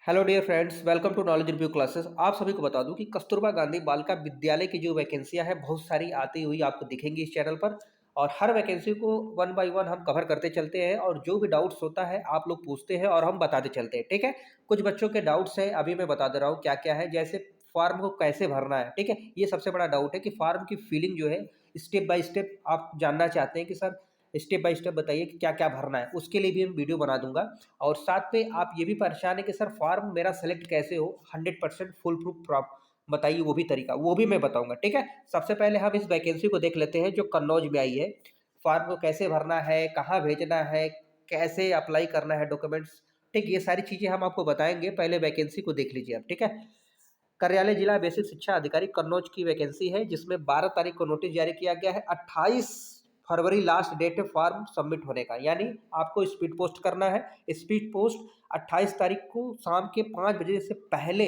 Hello dear friends, welcome to knowledge review classes. आप सभी को बता दूं कि कस्तूरबा गांधी बालिका विद्यालय की जो वैकेंसियां हैं बहुत सारी आती हुई आपको दिखेंगी इस चैनल पर। और हर वैकेंसी को वन बाय वन हम कवर करते चलते हैं और जो भी डाउट्स होता है आप लोग पूछते हैं और हम बताते चलते हैं। ठीक है, कुछ बच्चों के डाउट्स हैं, अभी मैं बता दे रहा हूँ क्या क्या है। जैसे फॉर्म को कैसे भरना है, ठीक है, ये सबसे बड़ा डाउट है कि फॉर्म की फिलिंग जो है स्टेप बाय स्टेप आप जानना चाहते हैं कि सर स्टेप बाय स्टेप बताइए कि क्या क्या भरना है। उसके लिए भी हम वीडियो बना दूंगा। और साथ पे आप ये भी परेशान है कि सर फॉर्म मेरा सेलेक्ट कैसे हो 100% फुल प्रूफ बताइए, वो भी तरीका वो भी मैं बताऊंगा। ठीक है, सबसे पहले हम इस वैकेंसी को देख लेते हैं जो कन्नौज में आई है। फॉर्म को कैसे भरना है, कहाँ भेजना है, कैसे अप्लाई करना है डॉक्यूमेंट्स, ठीक, ये सारी चीज़ें हम आपको बताएंगे। पहले वैकेंसी को देख लीजिए आप। ठीक है, कार्यालय जिला बेसिक शिक्षा अधिकारी कन्नौज की वैकेंसी है जिसमें 12 तारीख को नोटिस जारी किया गया है। 28 फरवरी लास्ट डेट है फॉर्म सबमिट होने का, यानी आपको स्पीड पोस्ट करना है। स्पीड पोस्ट 28 तारीख को शाम के 5 बजे से पहले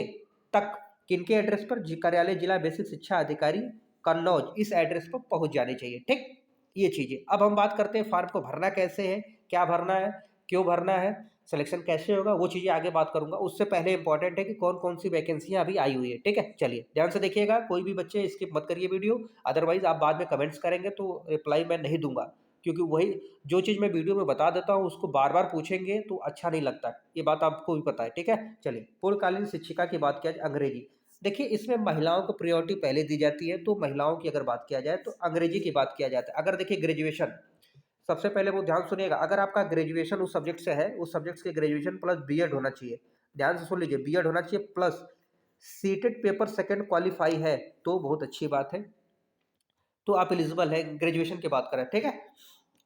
तक किनके एड्रेस पर, कार्यालय जिला बेसिक शिक्षा अधिकारी कन्नौज, इस एड्रेस पर पहुंच जानी चाहिए। ठीक, ये चीज़ें। अब हम बात करते हैं फॉर्म को भरना कैसे है, क्या भरना है, क्यों भरना है, सिलेक्शन कैसे होगा, वो चीज़ें आगे बात करूंगा। उससे पहले इंपॉर्टेंट है कि कौन कौन सी वैकेंसियां अभी आई हुई है। ठीक है, चलिए ध्यान से देखिएगा, कोई भी बच्चे स्किप मत करिए वीडियो, अदरवाइज आप बाद में कमेंट्स करेंगे तो रिप्लाई मैं नहीं दूंगा। क्योंकि वही जो चीज़ मैं वीडियो में बता देता हूँ उसको बार बार पूछेंगे तो अच्छा नहीं लगता, ये बात आपको भी पता है। ठीक है, चलिए पूर्णकालीन शिक्षिका की बात किया जाए, अंग्रेजी। देखिए इसमें महिलाओं को प्रायोरिटी पहले दी जाती है, तो महिलाओं की अगर बात किया जाए तो अंग्रेजी की बात किया जाता है। अगर देखिए ग्रेजुएशन, सबसे पहले वो ध्यान सुनिएगा, अगर आपका ग्रेजुएशन उस सब्जेक्ट से है, उस सब्जेक्ट के ग्रेजुएशन प्लस बीएड होना चाहिए। ध्यान से सुन लीजिए, बीएड होना चाहिए plus seated paper second qualify है तो बहुत अच्छी बात है, तो आप एलिजिबल है। ग्रेजुएशन की बात करें, ठीक है,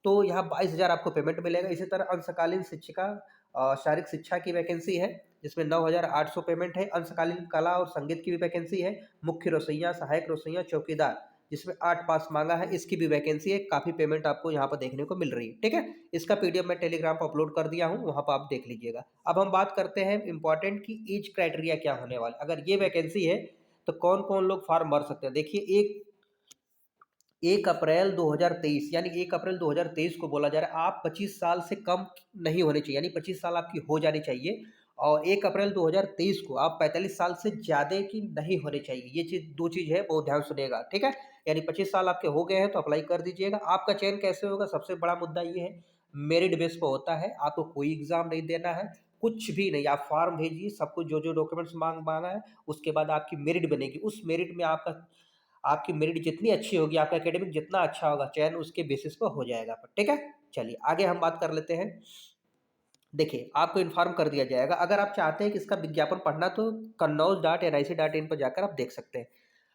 तो यहाँ 22,000 आपको पेमेंट मिलेगा। इसी तरह अंशकालीन शिक्षिका शारीरिक शिक्षा की वैकेंसी है जिसमें 9,800 पेमेंट है। अंशकालीन कला और संगीत की भी वैकेंसी है। मुख्य रसोइया, सहायक रसोइया, चौकीदार, जिसमें 8 पास मांगा है, इसकी भी वैकेंसी है। काफ़ी पेमेंट आपको यहाँ पर देखने को मिल रही है। ठीक है, इसका पीडीएफ मैं टेलीग्राम पर अपलोड कर दिया हूँ, वहाँ पर आप देख लीजिएगा। अब हम बात करते हैं इंपॉर्टेंट की एज क्राइटेरिया क्या होने वाला। अगर ये वैकेंसी है तो कौन कौन लोग फॉर्म भर सकते हैं। देखिए 1 अप्रैल 2023, यानी 1 अप्रैल 2023 को बोला जा रहा है आप 25 साल से कम नहीं होने चाहिए, यानी 25 साल आपकी हो जानी चाहिए। और 1 अप्रैल 2023 को आप 45 साल से ज़्यादा की नहीं होने चाहिए। ये चीज़, दो चीज़ है, बहुत ध्यान सुनिएगा। ठीक है, यानी 25 साल आपके हो गए हैं तो अप्लाई कर दीजिएगा। आपका चयन कैसे होगा, सबसे बड़ा मुद्दा ये है, मेरिट बेस पर होता है। आपको कोई एग्ज़ाम नहीं देना है, कुछ भी नहीं, आप फॉर्म भेजिए, सब कुछ जो जो डॉक्यूमेंट्स मांगा है, उसके बाद आपकी मेरिट बनेगी। उस मेरिट में आपकी मेरिट जितनी अच्छी होगी, आपका एकेडमिक जितना अच्छा होगा, चयन उसके बेसिस पर हो जाएगा। ठीक है, चलिए आगे हम बात कर लेते हैं। देखिए आपको इन्फॉर्म कर दिया जाएगा, अगर आप चाहते हैं कि इसका विज्ञापन पढ़ना तो kannauj.nic.in पर जाकर आप देख सकते हैं।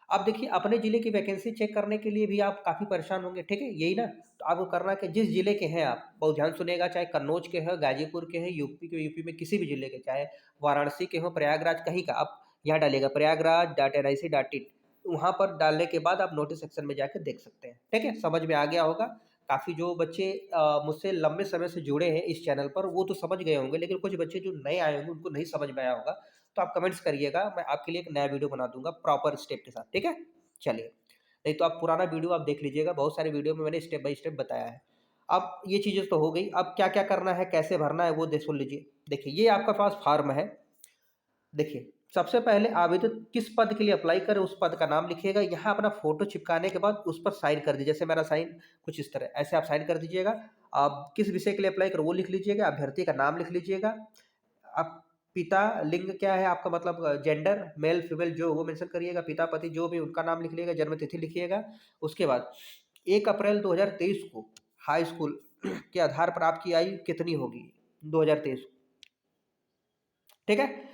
अब देखिए अपने जिले की वैकेंसी चेक करने के लिए भी आप काफ़ी परेशान होंगे, ठीक है, यही ना। तो आपको करना कि जिस जिले के हैं आप, बहुत ध्यान सुनेगा, चाहे कन्नौज के हैं, गाजीपुर के हैं, यूपी के, यूपी में किसी भी जिले के, चाहे वाराणसी के हो, प्रयागराज, कहीं का, आप यहाँ डालिएगा प्रयागराज.nic.in। वहाँ पर डालने के बाद आप नोटिस सेक्शन में जाकर देख सकते हैं। ठीक है, समझ में आ गया होगा। काफ़ी जो बच्चे मुझसे लंबे समय से जुड़े हैं इस चैनल पर वो तो समझ गए होंगे, लेकिन कुछ बच्चे जो नए आए होंगे उनको नहीं समझ में आया होगा, तो आप कमेंट्स करिएगा, मैं आपके लिए एक नया वीडियो बना दूंगा प्रॉपर स्टेप के साथ। ठीक है, चलिए, नहीं तो आप पुराना वीडियो आप देख लीजिएगा, बहुत सारे वीडियो में मैंने स्टेप बाय स्टेप बताया है। अब ये चीज़ें तो हो गई, अब क्या क्या करना है, कैसे भरना है, वो देख सुन लीजिए। देखिए ये आपका पास फॉर्म है। देखिए सबसे पहले आवेदन किस पद के लिए अप्लाई करें, उस पद का नाम लिखिएगा, यहाँ अपना फोटो चिपकाने के बाद उस पर साइन कर दीजिए। जैसे मेरा साइन कुछ इस तरह, ऐसे आप साइन कर दीजिएगा। आप किस विषय के लिए अप्लाई करें वो लिख लीजिएगा, अभ्यर्थी का नाम लिख लीजिएगा, आप पिता लिंग क्या है आपका, मतलब जेंडर मेल फीमेल जो वो मेंशन करिएगा, पिता पति जो भी उनका नाम लिख लीजिएगा, जन्म तिथि लिखिएगा। उसके बाद 1 अप्रैल 2023 को हाई स्कूल के आधार पर आपकी आयु कितनी होगी 2023 को। ठीक है,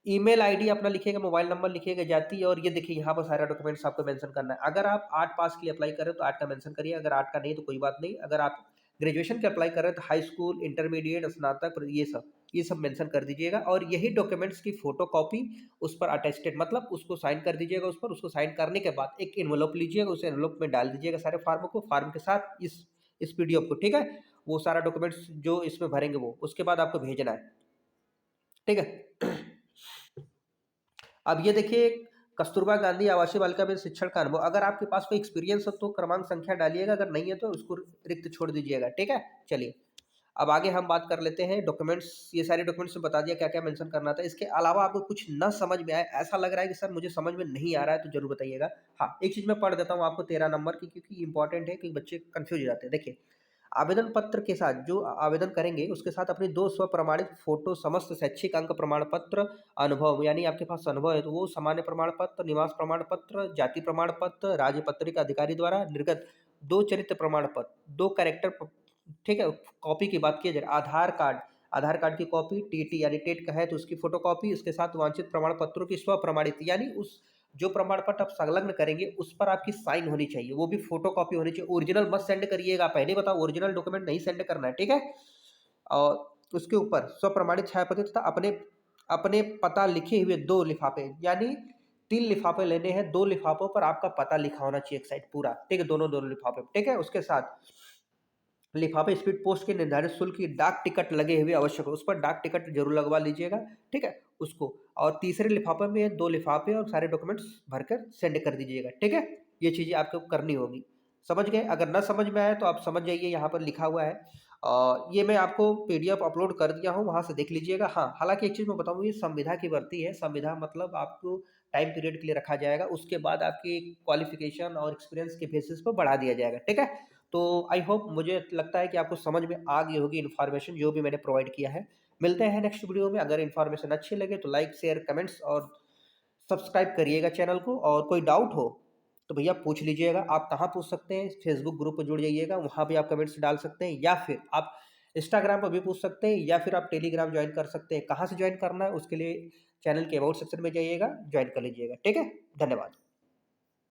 ईमेल आईडी अपना लिखिएगा, मोबाइल नंबर लिखिएगा, जाति, और ये देखिए यहाँ पर सारा डॉक्यूमेंट्स आपको मेंशन करना है। अगर आप 8 पास के लिए अप्लाई कर रहे हो तो 8 का मेंशन करिए, अगर 8 का नहीं तो कोई बात नहीं। अगर आप ग्रेजुएशन के अप्लाई कर रहे हैं तो हाई स्कूल, इंटरमीडिएट, स्नातक, ये सब मेंशन कर दीजिएगा। और यही डॉक्यूमेंट्स की फोटो कॉपी उस पर अटेस्टेड, मतलब उसको साइन कर दीजिएगा उस पर। उसको साइन करने के बाद एक एनवलप लीजिएगा, उस एनवलप में डाल दीजिएगा सारे फार्म को, फार्म के साथ इस पीडीएफ को। ठीक है, वो सारा डॉक्यूमेंट्स जो इसमें भरेंगे वो उसके बाद आपको भेजना है। ठीक है, अब ये देखिए कस्तूरबा गांधी आवासीय बालिका में शिक्षण का अनुभव, अगर आपके पास कोई एक्सपीरियंस हो तो क्रमांक संख्या डालिएगा, अगर नहीं है तो उसको रिक्त छोड़ दीजिएगा। ठीक है, चलिए अब आगे हम बात कर लेते हैं डॉक्यूमेंट्स, ये सारे डॉक्यूमेंट्स में बता दिया क्या-क्या मेंशन करना था। इसके अलावा आपको कुछ न समझ में आए, ऐसा लग रहा है कि सर मुझे समझ में नहीं आ रहा है, तो ज़रूर बताइएगा। हाँ, एक चीज़ मैं पढ़ देता हूँ आपको 13 नंबर की, क्योंकि इम्पोर्टेंट है कि बच्चे कन्फ्यूज़ हो जाते हैं। देखिए, आवेदन पत्र के साथ जो आवेदन करेंगे, उसके साथ अपनी 2 स्वप्रमाणित फ़ोटो, समस्त शैक्षिक अंक प्रमाण पत्र, अनुभव यानी आपके पास अनुभव है तो वो, सामान्य प्रमाण पत्र, निवास प्रमाण पत्र, जाति प्रमाण पत्र, राजपत्रित अधिकारी द्वारा निर्गत 2 चरित्र प्रमाण पत्र, 2 कैरेक्टर प ठीक है? कॉपी की बात की जाए, आधार कार्ड की कॉपी, टीटी यानी टेट का है तो उसकी फ़ोटोकॉपी, इसके साथ वांछित प्रमाण पत्रों की स्वप्रमाणित यानी उस जो प्रमाण पत्र आप संलग्न करेंगे, उस पर आपकी साइन होनी चाहिए, वो भी फ़ोटोकॉपी होनी चाहिए। ओरिजिनल मत सेंड करिएगा, पहले ही बताऊँ, ओरिजिनल डॉक्यूमेंट नहीं सेंड करना है, ठीक है? और उसके ऊपर स्वप्रमाणित छायाप्रति तथा अपने अपने पता लिखे हुए 2 लिफ़ाफ़े, यानी 3 लिफ़ाफ़े लेने हैं, 2 लिफ़ाफ़ों पर आपका पता लिखा होना चाहिए एक साइड पूरा, ठीक है? दोनों-दोनों लिफ़ाफ़े, ठीक है? उसके साथ लिफाफे स्पीड पोस्ट के निर्धारित शुल्क की डाक टिकट लगे हुए आवश्यक हो, उस पर डाक टिकट ज़रूर लगवा लीजिएगा, ठीक है? उसको, और तीसरे लिफाफे में 2 लिफाफे और सारे डॉक्यूमेंट्स भरकर सेंड कर दीजिएगा, ठीक है? ये चीज़ें आपको करनी होगी। समझ गए? अगर ना समझ में आए तो आप समझ जाइए, यहाँ पर लिखा हुआ है। ये मैं आपको पीडीएफ अपलोड कर दिया हूँ, वहाँ से देख लीजिएगा। हाँ, हालाँकि एक चीज़ मैं बताऊँ, ये संविदा की भर्ती है, संविदा मतलब आपको टाइम पीरियड के लिए रखा जाएगा, उसके बाद आपकी क्वालिफ़िकेशन और एक्सपीरियंस के बेसिस पे बढ़ा दिया जाएगा, ठीक है? तो आई होप, मुझे लगता है कि आपको समझ में आ गई होगी इन्फॉर्मेशन जो भी मैंने प्रोवाइड किया है। मिलते हैं नेक्स्ट वीडियो में। अगर इन्फॉर्मेशन अच्छी लगे तो लाइक, शेयर, कमेंट्स और सब्सक्राइब करिएगा चैनल को, और कोई डाउट हो तो भैया पूछ लीजिएगा। आप कहाँ पूछ सकते हैं? फेसबुक ग्रुप पे जुड़ जाइएगा, वहाँ भी आप कमेंट्स डाल सकते हैं, या फिर आप इंस्टाग्राम पर भी पूछ सकते हैं, या फिर आप टेलीग्राम ज्वाइन कर सकते हैं। कहाँ से ज्वाइन करना है उसके लिए चैनल के अबाउट सेक्शन में जाइएगा, ज्वाइन कर लीजिएगा। ठीक है? धन्यवाद।